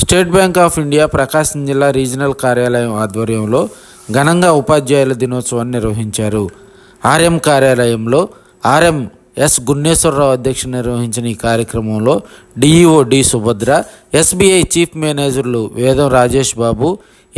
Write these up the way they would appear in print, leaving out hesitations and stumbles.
State bank of India ప్రకాశం జిల్లా regional కార్యాలయం ఆధ్వర్యంలో ఘనంగా ఉపాధ్యాయుల దినోత్సవాన్ని నిర్వహించారు. ఆర్ఎం కార్యాలయంలో ఆర్ఎం ఎస్ గున్నేశ్వరరావు అధ్యక్షత నిర్వహించిన ఈ కార్యక్రమంలో DEO D Subhadra, SBI chief మేనేజర్లు Vedam Rajesh Babu,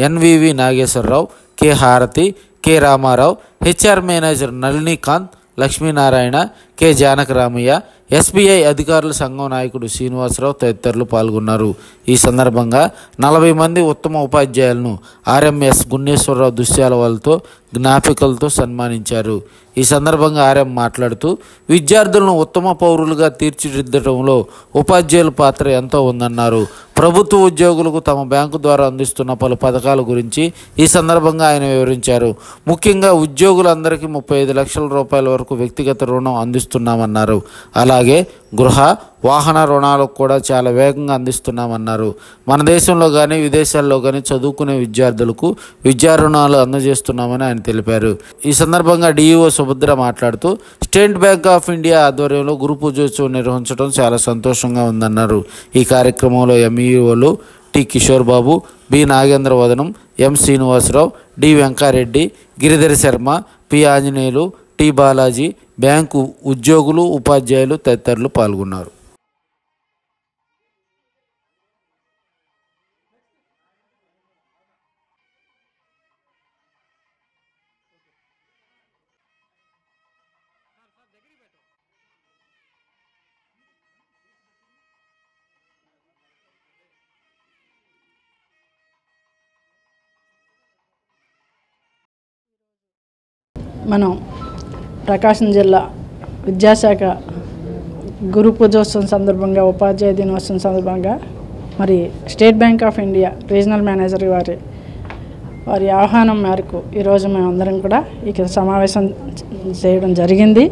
NVV Nageswararao, K Harathi, K Ramarao, HR manager Nalinikanth, Lakshminarayana, K Janakaramaiah, SBI అధికారుల సంఘం నాయకుడు శ్రీనివాసరావు తదితరులు పాల్గొన్నారు. ఈ సందర్భంగా 40 మంది ఉత్తమ ఉపాధ్యాయులను ఆర్ఎంఎస్ గున్నేశ్వరరావు దుశ్శాలవాలతో జ్ఞాపికలతో సన్మానించారు. ఈ సందర్భంగా ఆర్ఎం మాట్లాడుతూ విద్యార్థులను ఉత్తమ పౌరులుగా తీర్చిదిద్దడంలో ఉపాధ్యాయుల పాత్ర ఎంతో ఉందన్నారు. ప్రభుత్వ ఉద్యోగులకు తమ బ్యాంకు ద్వారా అందిస్తున్న పలు పథకాల గురించి ఈ సందర్భంగా ఆయన వివరించారు. ముఖ్యంగా ఉద్యోగులందరికీ 35 లక్షల రూపాయల వరకు వ్యక్తిగత రుణం అందిస్తున్నామన్నారు. అలాగే గృహ, వాహన రుణాలకు కూడా చాలా వేగంగా అందిస్తున్నామన్నారు. మన దేశంలో కానీ విదేశాల్లో కానీ చదువుకునే విద్యార్థులకు విద్యా రుణాలు అందజేస్తున్నామని ఆయన తెలిపారు. ఈ సందర్భంగా డిఈఓ సుభద్ర మాట్లాడుతూ స్టేట్ బ్యాంక్ ఆఫ్ ఇండియా ఆధ్వర్యంలో గురు పూజోత్సవం నిర్వహించడం చాలా సంతోషంగా ఉందన్నారు. ఈ కార్యక్రమంలో ఎంఈఓలు T Kishore Babu, B Nagendravadanam, M Srinivasarao, D Venkareddy, Giridhara Sharma, P Anjaneyulu, T Balaji, bank ఉద్యోగులు, ఉపాధ్యాయులు తదితరులు పాల్గొన్నారు. మనం ప్రకాశం జిల్లా విద్యాశాఖ గురు పూజోత్సవం సందర్భంగా, ఉపాధ్యాయ దినోత్సవం సందర్భంగా మరి state bank of India regional manager వారి ఆహ్వానం మేరకు ఈరోజు మేమందరం కూడా ఇక సమావేశం చేయడం జరిగింది.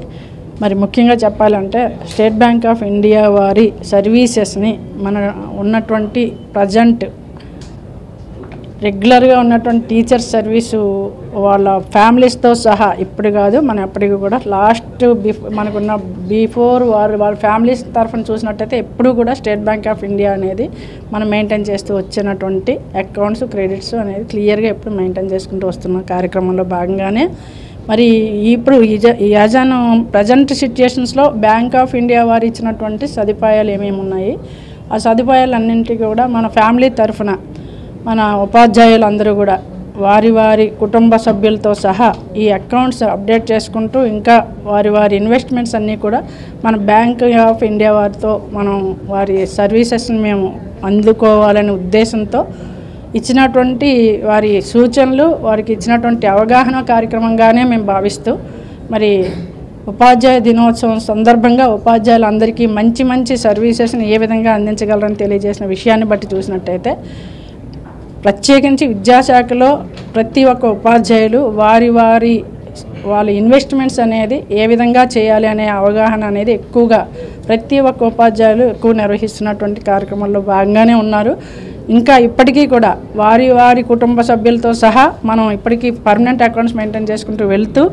మరి ముఖ్యంగా చెప్పాలంటే స్టేట్ బ్యాంక్ ఆఫ్ ఇండియా వారి సర్వీసెస్ని మన ఉన్నటువంటి ప్రజెంట్ రెగ్యులర్గా ఉన్నటువంటి టీచర్స్ సర్వీసు వాళ్ళ ఫ్యామిలీస్తో సహా ఇప్పుడు కాదు, మనం ఎప్పటికీ కూడా మనకున్న బిఫోర్ వాళ్ళ ఫ్యామిలీస్ తరఫున చూసినట్టయితే ఎప్పుడు కూడా స్టేట్ బ్యాంక్ ఆఫ్ ఇండియా అనేది మనం మెయింటైన్ చేస్తూ వచ్చినటువంటి అకౌంట్స్, క్రెడిట్స్ అనేది క్లియర్గా ఎప్పుడు మెయింటైన్ చేసుకుంటూ వస్తున్న కార్యక్రమంలో భాగంగానే మరి ఇప్పుడు ఈ యాజానం ప్రజెంట్ సిచ్యుయేషన్స్లో బ్యాంక్ ఆఫ్ ఇండియా వారు ఇచ్చినటువంటి సదుపాయాలు ఏమేమి ఉన్నాయి, ఆ సదుపాయాలన్నింటికి కూడా మన ఫ్యామిలీ తరఫున మన ఉపాధ్యాయులందరూ కూడా వారి కుటుంబ సభ్యులతో సహా ఈ అకౌంట్స్ అప్డేట్ చేసుకుంటూ ఇంకా వారి ఇన్వెస్ట్మెంట్స్ అన్నీ కూడా మన బ్యాంక్ ఆఫ్ ఇండియా వారితో మనం వారి సర్వీసెస్ని మేము అందుకోవాలనే ఉద్దేశంతో ఇచ్చినటువంటి వారి సూచనలు, వారికి ఇచ్చినటువంటి అవగాహన కార్యక్రమంగానే మేము భావిస్తూ మరి ఉపాధ్యాయ దినోత్సవం సందర్భంగా ఉపాధ్యాయులందరికీ మంచి సర్వీసెస్ని ఏ విధంగా అందించగలరని తెలియజేసిన విషయాన్ని బట్టి చూసినట్టయితే ప్రత్యేకించి విద్యాశాఖలో ప్రతి ఒక్క ఉపాధ్యాయులు వాళ్ళ ఇన్వెస్ట్మెంట్స్ అనేది ఏ విధంగా చేయాలి అనే అవగాహన అనేది ఎక్కువగా ప్రతి ఒక్క ఉపాధ్యాయులు ఎక్కువ నిర్వహిస్తున్నటువంటి కార్యక్రమంలో భాగంగానే ఉన్నారు. ఇంకా ఇప్పటికీ కూడా వారి కుటుంబ సభ్యులతో సహా మనం ఇప్పటికీ పర్మనెంట్ అకౌంట్స్ మెయింటైన్ చేసుకుంటూ వెళ్తూ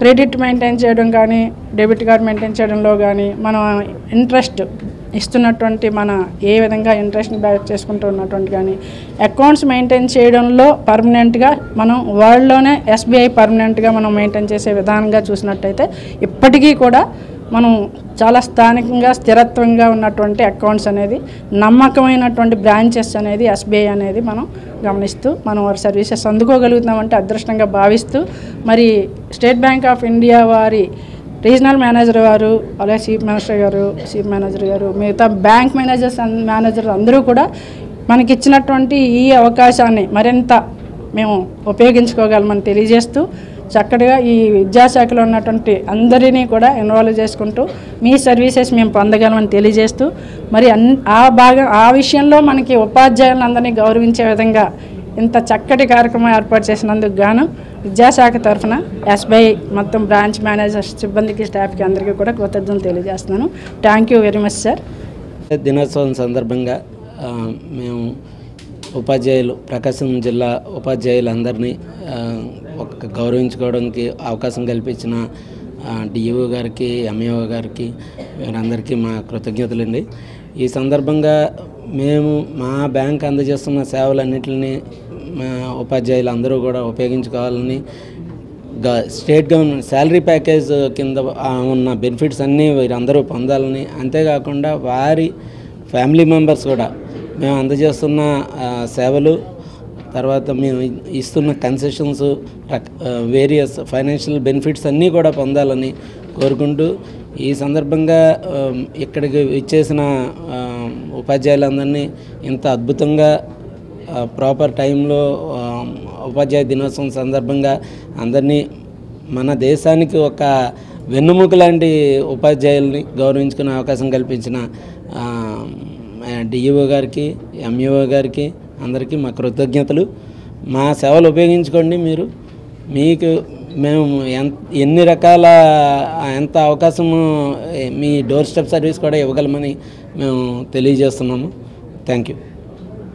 క్రెడిట్ మెయింటైన్ చేయడం కానీ, డెబిట్ కార్డ్ మెయింటైన్ చేయడంలో కానీ, మనం ఇంట్రెస్ట్ ఇస్తున్నటువంటి మన ఏ విధంగా ఇంట్రెస్ట్ని బ్యాక్ చేసుకుంటూ ఉన్నటువంటి కానీ అకౌంట్స్ మెయింటైన్ చేయడంలో పర్మనెంట్గా మనం వరల్డ్లోనే ఎస్బీఐ పర్మనెంట్గా మనం మెయింటైన్ చేసే విధానంగా చూసినట్టయితే ఇప్పటికీ కూడా మనం చాలా స్థానికంగా స్థిరత్వంగా ఉన్నటువంటి అకౌంట్స్ అనేది, నమ్మకమైనటువంటి బ్రాంచెస్ అనేది ఎస్బీఐ అనేది మనం గమనిస్తూ మనం వారి సర్వీసెస్ అందుకోగలుగుతున్నామంటే అదృష్టంగా భావిస్తూ మరి స్టేట్ బ్యాంక్ ఆఫ్ ఇండియా వారి రీజనల్ మేనేజర్ గారు, అలాగే చీఫ్ మేనేజర్ గారు, మిగతా బ్యాంక్ మేనేజర్ అందరూ కూడా మనకి ఇచ్చినటువంటి ఈ అవకాశాన్ని మరింత మేము ఉపయోగించుకోగలమని తెలియజేస్తూ చక్కగా ఈ విద్యాశాఖలో ఉన్నటువంటి అందరినీ కూడా ఇన్వాల్వ్ చేసుకుంటూ మీ సర్వీసెస్ మేము పొందగలమని తెలియజేస్తూ మరి ఆ విషయంలో మనకి ఉపాధ్యాయులందరినీ గౌరవించే విధంగా ఇంత చక్కటి కార్యక్రమం ఏర్పాటు చేసినందుకు గాను విద్యాశాఖ తరఫున ఎస్బీఐ మొత్తం బ్రాంచ్ మేనేజర్స్, సిబ్బందికి, స్టాఫ్కి అందరికీ కూడా కృతజ్ఞతలు తెలియజేస్తున్నాను. Thank you very much sir. దినోత్సవం సందర్భంగా మేము ఉపాధ్యాయులు, ప్రకాశం జిల్లా ఉపాధ్యాయులందరినీ గౌరవించుకోవడానికి అవకాశం కల్పించిన డిఈఓ గారికి, ఎంఈఓ గారికి, వీరందరికీ మా కృతజ్ఞతలండి. ఈ సందర్భంగా మేము మా బ్యాంక్ అందజేస్తున్న సేవలన్నింటినీ మా ఉపాధ్యాయులు అందరూ కూడా ఉపయోగించుకోవాలని, స్టేట్ గవర్నమెంట్ శాలరీ ప్యాకేజ్ కింద ఉన్న బెనిఫిట్స్ అన్నీ వీరందరూ పొందాలని, అంతేకాకుండా వారి ఫ్యామిలీ మెంబర్స్ కూడా మేము అందజేస్తున్న సేవలు, తర్వాత మేము ఇస్తున్న కన్సెషన్స్, వేరియస్ ఫైనాన్షియల్ బెనిఫిట్స్ అన్నీ కూడా పొందాలని కోరుకుంటూ, ఈ సందర్భంగా ఇక్కడికి ఇచ్చేసిన ఉపాధ్యాయులందరినీ ఇంత అద్భుతంగా ప్రాపర్ టైంలో ఉపాధ్యాయ దినోత్సవం సందర్భంగా అందరినీ, మన దేశానికి ఒక వెన్నుముక లాంటి ఉపాధ్యాయుల్ని గౌరవించుకునే అవకాశం కల్పించిన డిఈఓ గారికి, ఎంఈఓ గారికి అందరికీ మా కృతజ్ఞతలు. మా సేవలు ఉపయోగించుకోండి. మీకు మేము ఎన్ని రకాల ఎంత అవకాశము మీ డోర్ స్టెప్ సర్వీస్ కూడా ఇవ్వగలమని మేము తెలియజేస్తున్నాము. Thank you.